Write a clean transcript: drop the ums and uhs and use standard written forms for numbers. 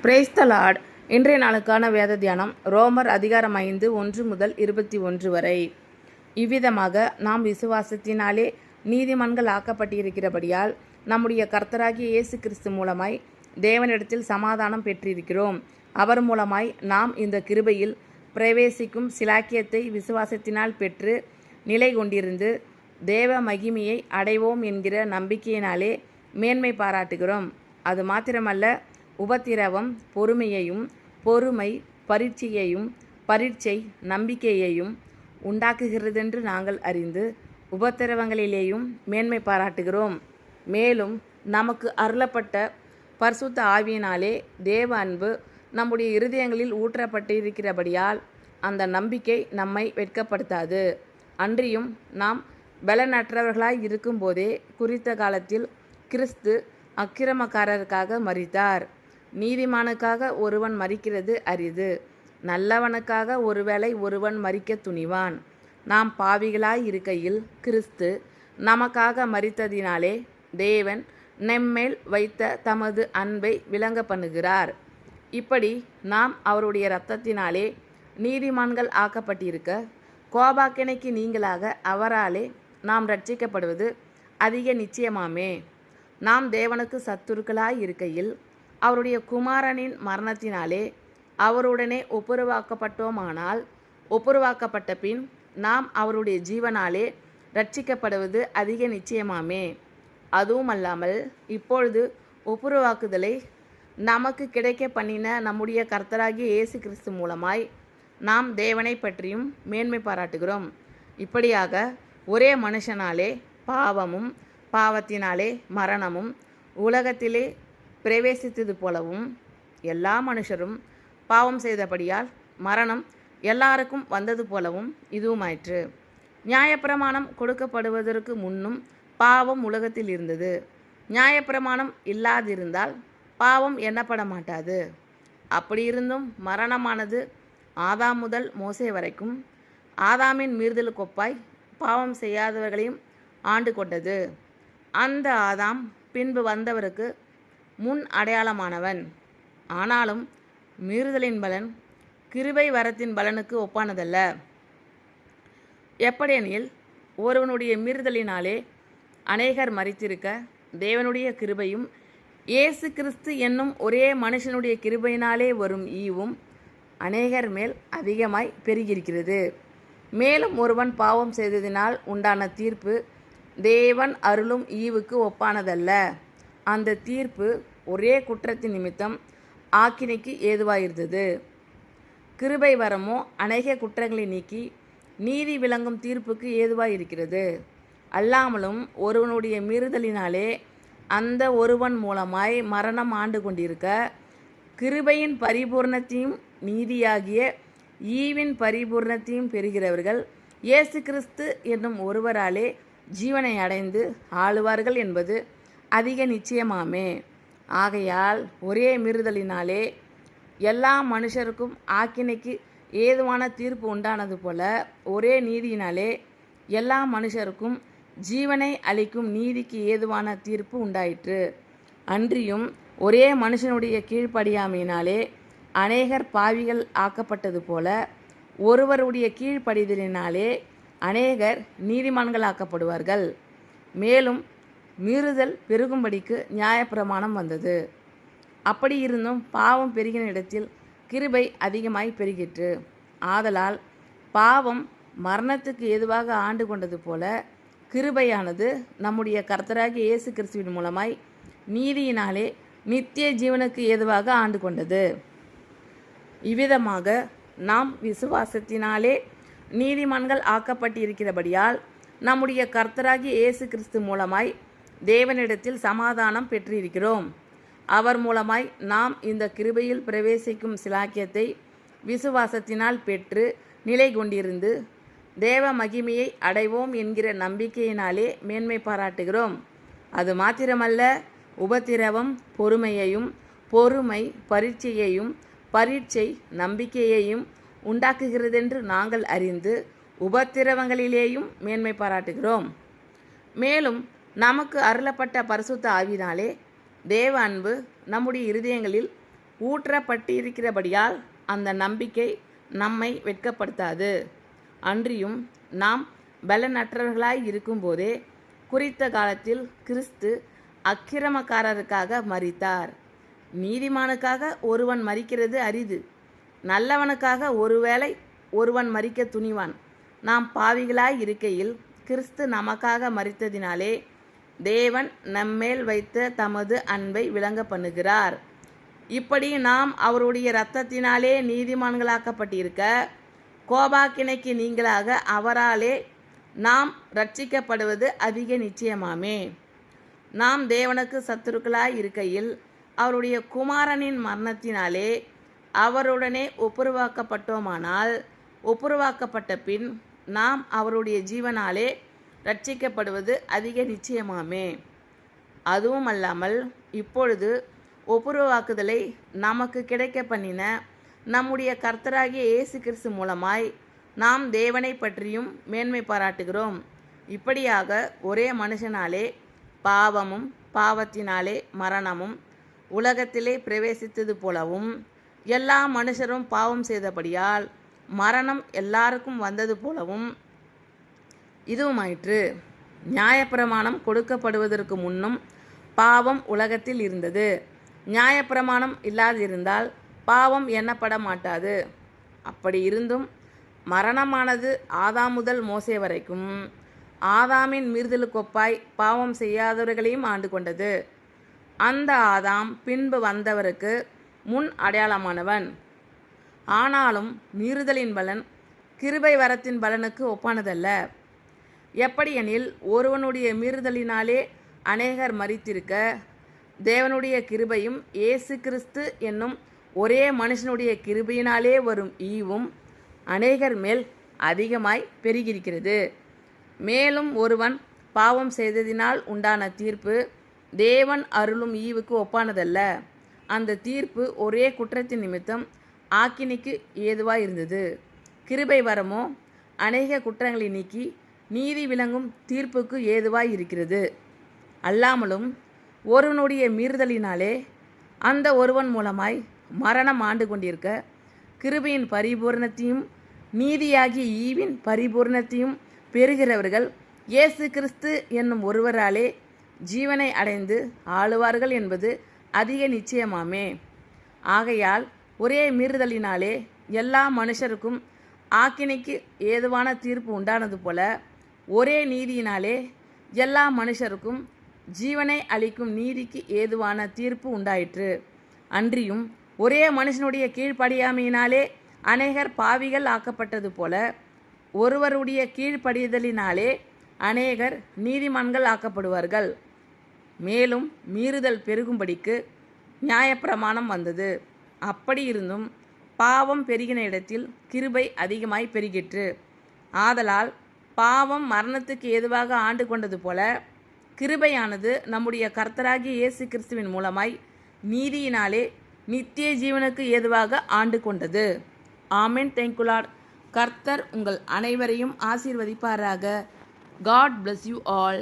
Praise the Lord. இன்றைய நாளுக்கான வேத தியானம் ரோமர் அதிகாரம் 5 1 முதல் 21 வரை. இவ்விதமாக நாம் விசுவாசத்தினாலே நீதிமான்கள் ஆக்கப்பட்டிருக்கிறபடியால் நம்முடைய கர்த்தராகிய இயேசு கிறிஸ்து மூலமாய் தேவனிடத்தில் சமாதானம் பெற்றிருக்கிறோம். அவர் மூலமாய் நாம் இந்த கிருபையில் பிரவேசிக்கும் சிலாக்கியத்தை விசுவாசத்தினால் பெற்று நிலை கொண்டிருந்து தேவ மகிமையை அடைவோம் என்கிற நம்பிக்கையினாலே மேன்மை பாராட்டுகிறோம். அது மாத்திரமல்ல, உபத்திரவம் பொறுமையையும், பொறுமை பரீட்சையையும், பரீட்சை நம்பிக்கையையும் உண்டாக்குகிறதென்று நாங்கள் அறிந்து உபத்திரவங்களிலேயும் மேன்மை பாராட்டுகிறோம். மேலும் நமக்கு அருளப்பட்ட பரிசுத்த ஆவியினாலே தேவ அன்பு நம்முடைய இருதயங்களில் ஊற்றப்பட்டிருக்கிறபடியால் அந்த நம்பிக்கை நம்மை வெட்கப்படுத்தாது. அன்றியும் நாம் பலனற்றவர்களாய் இருக்கும்போதே குறித்த காலத்தில் கிறிஸ்து அக்கிரமக்காரருக்காக மரித்தார். நீதிமானுக்காக ஒருவன் மரிக்கிறது அரிது, நல்லவனுக்காக ஒருவேளை ஒருவன் மரிக்க துணிவான். நாம் பாவிகளாய் இருக்கையில் கிறிஸ்து நமக்காக மரித்ததினாலே தேவன் நம்மேல் வைத்த தமது அன்பை விளங்க பண்ணுகிறார். இப்படி நாம் அவருடைய இரத்தத்தினாலே நீதிமான்கள் ஆக்கப்பட்டிருக்க, கோபாக்கினைக்கு நீங்களாக அவராலே நாம் ரட்சிக்கப்படுவது அதிக நிச்சயமாமே. நாம் தேவனுக்கு சத்துருக்களாய் இருக்கையில் அவருடைய குமாரனின் மரணத்தினாலே அவருடனே ஒப்புரவாக்கப்பட்டோமானால், ஒப்புரவாக்கப்பட்ட பின் நாம் அவருடைய ஜீவனாலே ரட்சிக்கப்படுவது அதிக நிச்சயமாமே. அதுவும் அல்லாமல் இப்பொழுது ஒப்புரவாக்குதலை நமக்கு கிடைக்க பண்ணின நம்முடைய கர்த்தராகிய இயேசு கிறிஸ்து மூலமாய் நாம் தேவனை பற்றியும் மேன்மை பாராட்டுகிறோம். இப்படியாக ஒரே மனுஷனாலே பாவமும், பாவத்தினாலே மரணமும் உலகத்திலே பிரவேசித்தது போலவும், எல்லா மனுஷரும் பாவம் செய்தபடியால் மரணம் எல்லாருக்கும் வந்தது போலவும் இதுவுமாயிற்று. நியாயப்பிரமாணம் கொடுக்கப்படுவதற்கு முன்னும் பாவம் உலகத்தில் இருந்தது. நியாயப்பிரமாணம் இல்லாதிருந்தால் பாவம் எண்ணப்பட மாட்டாது. அப்படியிருந்தும் மரணமானது ஆதாம் முதல் மோசே வரைக்கும் ஆதாமின் மீறுதலுக்கொப்பாய் பாவம் செய்யாதவர்களையும் ஆண்டு கொண்டது. அந்த ஆதாம் பின்பு வந்தவருக்கு முன் அடையாளமானவன். ஆனாலும் மீறுதலின் பலன் கிருபை வரத்தின் பலனுக்கு ஒப்பானதல்ல. எப்படியெனில், ஒருவனுடைய மீறுதலினாலே அநேகர் மரித்திருக்க, தேவனுடைய கிருபையும் இயேசு கிறிஸ்து என்னும் ஒரே மனுஷனுடைய கிருபையினாலே வரும் ஈவும் அநேகர் மேல் அதிகமாய் பெருகியிருக்கிறது. மேலும் ஒருவன் பாவம் செய்ததினால் உண்டான தீர்ப்பு தேவன் அருளும் ஈவுக்கு ஒப்பானதல்ல. அந்த தீர்ப்பு ஒரே குற்றத்தின் நிமித்தம் ஆக்கினைக்கு ஏதுவாயிருந்தது. கிருபை வரமோ அநேக குற்றங்களை நீக்கி நீதி விளங்கும் தீர்ப்புக்கு ஏதுவாயிருக்கிறது. அல்லாமலும் ஒருவனுடைய மீறுதலினாலே அந்த ஒருவன் மூலமாய் மரணம் ஆண்டு கொண்டிருக்க, கிருபையின் பரிபூர்ணத்தையும் நீதியாகிய ஈவின் பரிபூர்ணத்தையும் பெறுகிறவர்கள் இயேசு கிறிஸ்து என்னும் ஒருவராலே ஜீவனை அடைந்து ஆளுவார்கள் என்பது அதிக நிச்சயமாமே. ஆகையால் ஒரே மீறுதலினாலே எல்லா மனுஷருக்கும் ஆக்கினைக்கு ஏதுவான தீர்ப்பு உண்டானது போல, ஒரே நீதியினாலே எல்லா மனுஷருக்கும் ஜீவனை அளிக்கும் நீதிக்கு ஏதுவான தீர்ப்பு உண்டாயிற்று. அன்றியும் ஒரே மனுஷனுடைய கீழ்ப்படியாமையினாலே அநேகர் பாவிகள் ஆக்கப்பட்டது போல, ஒருவருடைய கீழ்ப்படிதலினாலே அநேகர் நீதிமான்கள் ஆக்கப்படுவார்கள். மேலும் மீறுதல் பெருகும்படிக்கு நியாயப்பிரமாணம் வந்தது. அப்படி இருந்தும் பாவம் பெருகின இடத்தில் கிருபை அதிகமாய் பெருகிற்று. ஆதலால் பாவம் மரணத்துக்கு ஏதுவாக ஆண்டு கொண்டது போல, கிருபையானது நம்முடைய கர்த்தராகிய இயேசு கிறிஸ்துவின் மூலமாய் நீதியினாலே நித்திய ஜீவனுக்கு ஏதுவாக ஆண்டு கொண்டது. இவ்விதமாக நாம் விசுவாசத்தினாலே நீதிமான்கள் ஆக்கப்பட்டிருக்கிறபடியால் நம்முடைய கர்த்தராகிய இயேசு கிறிஸ்து மூலமாய் தேவனிடத்தில் சமாதானம் பெற்றிருக்கிறோம். அவர் மூலமாய் நாம் இந்த கிருபையில் பிரவேசிக்கும் சிலாக்கியத்தை விசுவாசத்தினால் பெற்று நிலை கொண்டிருந்து தேவ மகிமையை அடைவோம் என்கிற நம்பிக்கையினாலே மேன்மை பாராட்டுகிறோம். அது மாத்திரமல்ல, உபத்திரவம் பொறுமையையும், பொறுமை பரீட்சையையும், பரீட்சை நம்பிக்கையையும் உண்டாக்குகிறதென்று நாங்கள் அறிந்து உபத்திரவங்களிலேயும் மேன்மை பாராட்டுகிறோம். மேலும் நமக்கு அருளப்பட்ட பரிசுத்த ஆவியினாலே தேவ அன்பு நம்முடைய இருதயங்களில் ஊற்றப்பட்டிருக்கிறபடியால் அந்த நம்பிக்கை நம்மை வெட்கப்படுத்தாது. அன்றியும் நாம் பலனற்றவர்களாய் இருக்கும்போதே குறித்த காலத்தில் கிறிஸ்து அக்கிரமக்காரருக்காக மரித்தார். நீதிமானுக்காக ஒருவன் மரிக்கிறது அரிது, நல்லவனுக்காக ஒருவேளை ஒருவன் மரிக்க துணிவான். நாம் பாவிகளாய் இருக்கையில் கிறிஸ்து நமக்காக மரித்ததினாலே தேவன் நம்மேல் வைத்த தமது அன்பை விளங்க பண்ணுகிறார். இப்படி நாம் அவருடைய இரத்தத்தினாலே நீதிமான்களாக்கப்பட்டிருக்க, கோபாக்கினைக்கு நீங்களாக அவராலே நாம் ரட்சிக்கப்படுவது அதிக நிச்சயமாமே. நாம் தேவனுக்கு சத்துருக்களாய் இருக்கையில் அவருடைய குமாரனின் மரணத்தினாலே அவருடனே ஒப்புரவாக்கப்பட்டோமானால், ஒப்புரவாக்கப்பட்ட பின் நாம் அவருடைய ஜீவனாலே ரட்சிக்கப்படுவது அதிக நிச்சயமாமே. அதுவும் அல்லாமல் இப்பொழுது ஒப்புரவாக்குதலை நமக்கு கிடைக்க பண்ணின நம்முடைய கர்த்தராகிய இயேசு கிறிஸ்து மூலமாய் நாம் தேவனை பற்றியும் மேன்மை பாராட்டுகிறோம். இப்படியாக ஒரே மனுஷனாலே பாவமும் பாவத்தினாலே மரணமும் உலகத்திலே பிரவேசித்தது போலவும், எல்லா மனுஷரும் பாவம் செய்தபடியால் மரணம் எல்லாருக்கும் வந்தது போலவும் இதுவுமாயிற்று. நியாயப்பிரமாணம் கொடுக்கப்படுவதற்கு முன்னும் பாவம் உலகத்தில் இருந்தது. நியாயப்பிரமாணம் இல்லாதிருந்தால் பாவம் எண்ணப்பட மாட்டாது. அப்படி இருந்தும் மரணமானது ஆதாம் முதல் மோசே வரைக்கும் ஆதாமின் மீறுதலுக்கொப்பாய் பாவம் செய்யாதவர்களையும் ஆண்டு கொண்டது. அந்த ஆதாம் பின்பு வந்தவருக்கு முன் அடையாளமானவன். ஆனாலும் மீறுதலின் பலன் கிருபை வரத்தின் பலனுக்கு ஒப்பானதல்ல. எப்படியெனில் ஒருவனுடைய மீறுதலினாலே அநேகர் மரித்திருக்க, தேவனுடைய கிருபையும் இயேசு கிறிஸ்து என்னும் ஒரே மனுஷனுடைய கிருபையினாலே வரும் ஈவும் அநேகர் மேல் அதிகமாய் பெருகியிருக்கிறது. மேலும் ஒருவன் பாவம் செய்ததினால் உண்டான தீர்ப்பு தேவன் அருளும் ஈவுக்கு ஒப்பானதல்ல. அந்த தீர்ப்பு ஒரே குற்றத்தின் நிமித்தம் ஆக்கினைக்கு ஏதுவாய் இருந்தது. கிருபை வரமோ அநேக குற்றங்களை நீக்கி நீதி விளங்கும் தீர்ப்புக்கு ஏதுவாய் இருக்கிறது. அல்லாமலும் ஒருவனுடைய மீறுதலினாலே அந்த ஒருவன் மூலமாய் மரணம் ஆண்டு கொண்டிருக்க, கிருபையின் பரிபூரணத்தையும் நீதியாகிய ஈவின் பரிபூரணத்தையும் பெறுகிறவர்கள் இயேசு கிறிஸ்து என்னும் ஒருவராலே ஜீவனை அடைந்து ஆளுவார்கள் என்பது அதிக நிச்சயமாமே. ஆகையால் ஒரே மீறுதலினாலே எல்லா மனுஷருக்கும் ஆக்கினைக்கு ஏதுவான தீர்ப்பு உண்டானது போல, ஒரே நீதியினாலே எல்லா மனுஷருக்கும் ஜீவனை அளிக்கும் நீதிக்கு ஏதுவான தீர்ப்பு உண்டாயிற்று. அன்றியும் ஒரே மனுஷனுடைய கீழ்ப்படியாமையினாலே அநேகர் பாவிகள் ஆக்கப்பட்டது போல, ஒருவருடைய கீழ்ப்படிதலினாலே அநேகர் நீதிமான்கள் ஆக்கப்படுவார்கள். மேலும் மீறுதல் பெருகும்படிக்கு நியாயப்பிரமாணம் வந்தது. அப்படி இருந்தும் பாவம் பெருகின இடத்தில் கிருபை அதிகமாய் பெருகிற்று. ஆதலால் பாவம் மரணத்துக்கு ஏதுவாக ஆண்டு கொண்டது போல, கிருபையானது நம்முடைய கர்த்தராகிய இயேசு கிறிஸ்துவின் மூலமாய் நீதியினாலே நித்திய ஜீவனுக்கு ஏதுவாக ஆண்டு கொண்டது. ஆமென். Thank you Lord. கர்த்தர் உங்கள் அனைவரையும் ஆசீர்வதிப்பாராக. God bless you all.